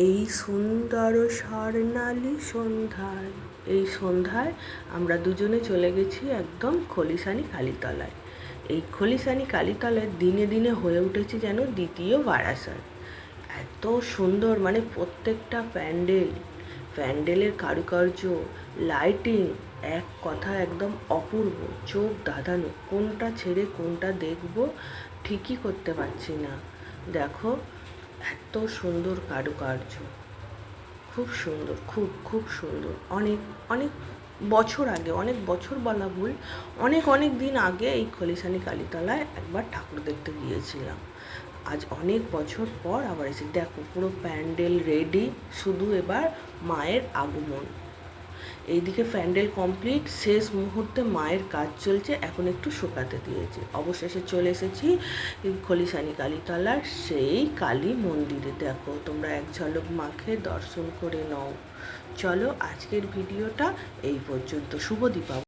এই সুন্দর স্বর্ণালী সন্ধ্যায় আমরা দুজনে চলে গেছি একদম খলিশানি কালীতলায়। এই খলিশানি কালীতলায় দিনে দিনে হয়ে উঠেছে যেন দ্বিতীয় বারাসাত। এত সুন্দর, মানে প্রত্যেকটা প্যান্ডেলের কারুকার্য, লাইটিং, এক কথা একদম অপূর্ব, চোখ ধাঁধানো। কোনটা ছেড়ে কোনটা দেখব ঠিকই করতে পারছি না। দেখো, এত সুন্দর কারুকার্য, খুব সুন্দর, খুব খুব সুন্দর। অনেক অনেক বছর আগে, অনেক বছর বলা ভুল, অনেক অনেক দিন আগে এই খলিশানি কালীতলায় একবার ঠাকুর দেখতে গিয়েছিলাম। আজ অনেক বছর পর আবার এসে দেখো, পুরো প্যান্ডেল রেডি, শুধু এবার মায়ের আগমন। এইদিকে প্যান্ডেল কমপ্লিট, শেষ মুহূর্তে মায়ের কাজ চলছে, এখন একটু শুকাতে দিয়েছে। অবশেষে চলে এসেছি খলিশানি কালীতলার সেই কালী মন্দিরে। দেখো, তোমরা এক ঝলক মাকে দর্শন করে নাও। চলো, আজকের ভিডিওটা এই পর্যন্ত। শুভ দীপাবলি।